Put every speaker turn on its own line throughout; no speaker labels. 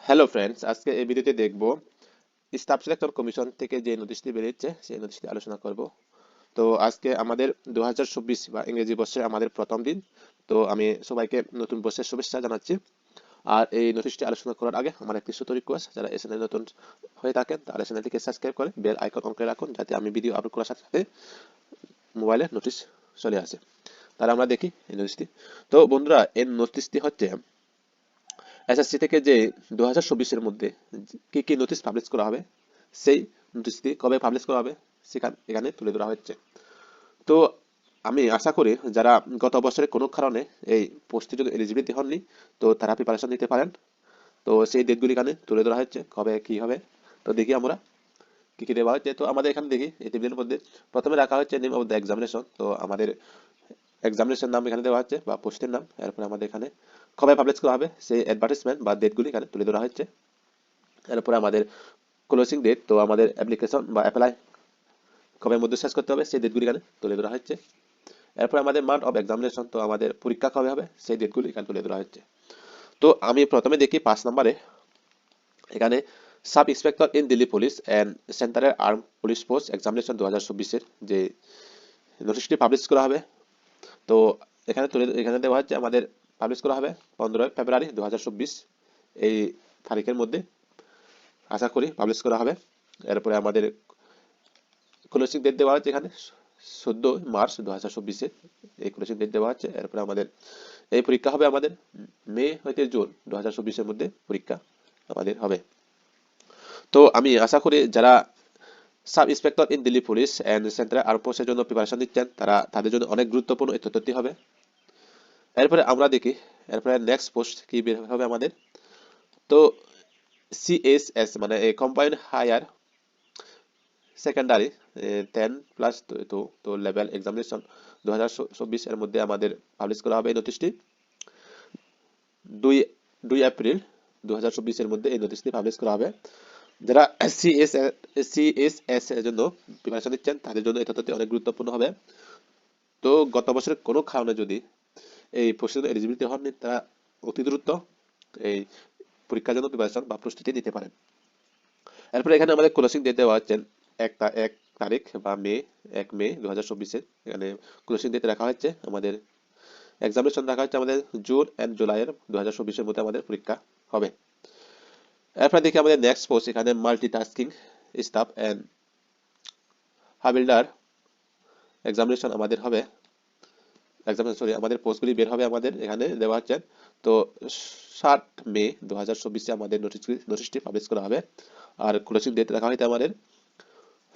Hello friends, আজকে এই ভিডিওতে দেখব স্টাফ সিলেকশন কমিশন থেকে যে নোটিশটি বেরিয়েছে সেই নোটিশটি আলোচনা করব। তো আজকে আমাদের 2024 বা ইংরেজি বর্ষে আমাদের প্রথম দিন। তো আমি সবাইকে নতুন বর্ষের শুভেচ্ছা জানাচ্ছি। আর এই নোটিশটি আলোচনা করার আগে আমার একটি ছোট রিকোয়েস্ট, যারা এই চ্যানেলে নতুন হয়ে থাকেন তারা চ্যানেলটিকে সাবস্ক্রাইব করে বেল আইকন অন করে রাখুন, যাতে আমি ভিডিও আপলোড করার সাথে সাথে মোবাইলে নোটিশ চলে আসে। তাহলে আমরা দেখি এই নোটিশটি। তো বন্ধুরা, এই নোটিশটি হচ্ছে এসএসসি থেকে যে 2024 এর মধ্যে কি কি নোটিশ পাবলিশ করা হবে, সেই নোটিশটি কবে পাবলিশ করা হবে এখানে তুলে ধরা হচ্ছে। তো আমি আশা করি যারা গত বছরে কোনো কারণে এই পোস্টের জন্য এলিজিবিলিটি হননি, তো তারা প্রিপারেশন নিতে পারেন। তো সেই ডেটগুলি এখানে তুলে ধরা হচ্ছে, কবে কি হবে। তো দেখি আমরা কি কি দেওয়া হচ্ছে। তো আমাদের এখানে দেখি এই টেবিলের মধ্যে প্রথমে রাখা হচ্ছে নেম অফ দ্য এক্সামিনেশন। তো আমাদের এক্সামিনেশন নাম এখানে দেওয়া হচ্ছে বা পোস্টের নাম। এরপরে আমাদের এখানে কবে পাবলিশ করা হবে সেই অ্যাডভার্টাইজমেন্ট বা ডেটগুলি এখানে তুলে ধরা হচ্ছে। এরপরে আমাদের ক্লোজিং ডেট, তো আমাদের অ্যাপ্লিকেশন বা অ্যাপ্লাই কবে মধ্যে শেষ করতে হবে সেই ডেটগুলি এখানে তুলে ধরা হচ্ছে। এরপর আমাদের মান্থ অফ এক্সামিনেশন, তো আমাদের পরীক্ষা কবে হবে সেই ডেটগুলি এখানে তুলে ধরা হচ্ছে। তো আমি প্রথমে দেখি 5 নম্বরে এখানে sub inspector in Delhi police and সেন্টারের আর্ম পুলিশ ফোর্স এক্সামিনেশন 2024-এর যে নোটিশটি পাবলিশ করা হবে। তো এখানে দেওয়া হচ্ছে আমাদের পাবলিশ করা হবে 15 ফেব্রুয়ারি 2024 এই তারিখের মধ্যে আশা করি পাবলিশ করা হবে। এরপরে আমাদের ক্লোজিং ডেট দেওয়া হচ্ছে এখানে 14 মার্চ 2024 এই ক্লোজিং ডেট দেওয়া হচ্ছে। এরপরে আমাদের এই পরীক্ষা হবে আমাদের মে হইতে জুন 2024-এর মধ্যে পরীক্ষা আমাদের হবে। তো আমি আশা করি যারা sub inspector in Delhi police and central arm ফোর্সের জন্য প্রিপারেশন দিচ্ছেন, তাদের জন্য অনেক গুরুত্বপূর্ণ এই তথ্যটি হবে। এরপরে আমরা দেখি এরপরে নেক্সট পোস্ট কি বের হবে আমাদের। তো সিএসএস মানে কম্বাইন্ড হায়ার সেকেন্ডারি 10+ তো লেভেল এক্সামিনেশন 2024 এর মধ্যে আমাদের পাবলিশ করা হবে এই নোটিশটি। দুই 2 এপ্রিল 2024 এর মধ্যে এই নোটিশটি পাবলিশ করা হবে। যারা সিএসএস এর জন্য প্রিপারেশন নিচ্ছেন তাদের জন্য এই তথ্যটি অনেক গুরুত্বপূর্ণ হবে। তো গত বছরের কোনো কারণে যদি এই পোস্টের এলিজিবিলিটি হননি, তারা অতি দ্রুত এই পরীক্ষার জন্য প্রিপারেশন বা প্রস্তুতি নিতে পারেন। এরপরে এখানে আমাদের ক্লোজিং ডেট দেওয়া হচ্ছে এক তারিখ বা 1 মে 2024-এর এখানে ক্লোজিং ডেট রাখা হচ্ছে। আমাদের এক্সামিনেশন রাখা হচ্ছে আমাদের জুন এন্ড জুলাইয়ের 2024-এর মধ্যে আমাদের পরীক্ষা হবে। এরপরে দেখি আমাদের নেক্সট পোস্ট এখানে multitasking staff and havildar examination আমাদের হবে। আমাদের পোস্টগুলি বের হবে আমাদের এখানে দেওয়া হচ্ছে। তো 7 মে 2024-এ আমাদের নোটিশটি পাবলিশ করা হবে। আর ক্লোজিং ডেট রাখা হয়েছে আমাদের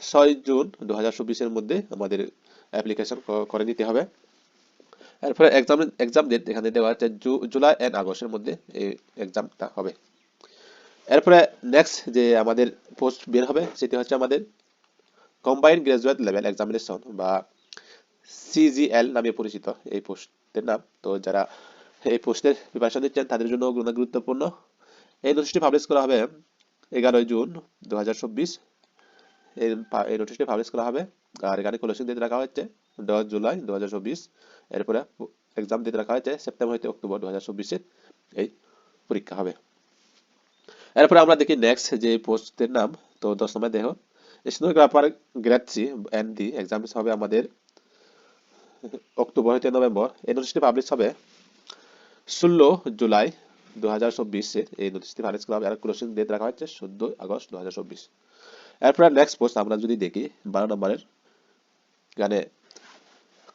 6 জুন 2024-এর মধ্যে আমাদের অ্যাপ্লিকেশন করে নিতে হবে। এরপরে এক্সাম ডেট এখানে দেওয়া হচ্ছে জুলাই এন্ড আগস্টের মধ্যে এই এক্সামটা হবে। এরপরে নেক্সট যে আমাদের পোস্ট বের হবে সেটি হচ্ছে আমাদের কম্বাইন্ড গ্রাজুয়েট লেভেল এক্সামিনেশন বা সিজিএল নামে পরিচিত এই পোস্টের নাম। তো যারা এই পোস্টের প্রিপারেশন দিচ্ছেন তাদের জন্য গুরুত্বপূর্ণ। এই নোটিশটি পাবলিশ করা হবে 11 জুন 2024। এই নোটিশটি পাবলিশ করা হবে। আর এখানে ক্লোজিং ডেট রাখা হচ্ছে 10 জুলাই 2024। এরপরে এক্সাম ডেট রাখা হচ্ছে সেপ্টেম্বর হতে অক্টোবর 2024-এর এই পরীক্ষা হবে। এরপরে আমরা দেখি নেক্সট যে পোস্টের নাম। তো 10 নম্বর দেখো stenographer grade C and D exam হবে আমাদের অক্টোবর হতে নভেম্বর। এই নোটিশটি পাবলিশ হবে 16 জুলাই 2024-এ এই নোটিশটি পাবলিশ করা হবে। আর ক্লোজিং ডেট রাখা হচ্ছে 14 আগস্ট 2024। এরপরে নেক্সট পোস্ট আমরা যদি দেখি 12 নম্বরের এখানে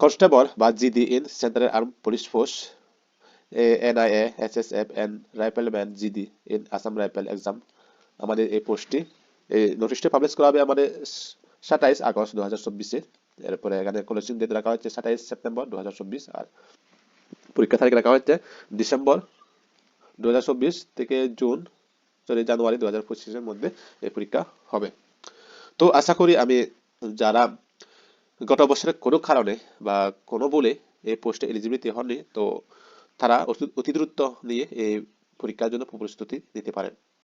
কনস্টেবল বা GD in central arm police force NIA SSF and rifleman GD in Assam rifle exam আমাদের এই পোস্টটি এই নোটিশটি পাবলিশ করা হবে আমাদের 27 আগস্ট 2024-এ। এরপরে এখানে ক্লোজিং ডেট রাখা হচ্ছে 27 সেপ্টেম্বর 2024। আর পরীক্ষা তারিখ রাখা হচ্ছে ডিসেম্বর 2024 থেকে জানুয়ারি 2025-এর মধ্যে এই পরীক্ষা হবে। তো আশা করি আমি যারা গত বছরের কোনো কারণে বা কোনো বলে এই পোস্টে এলিজিবিলিটি হননি, তো তারা অতি দ্রুত নিয়ে এই পরীক্ষার জন্য প্রস্তুতি নিতে পারেন।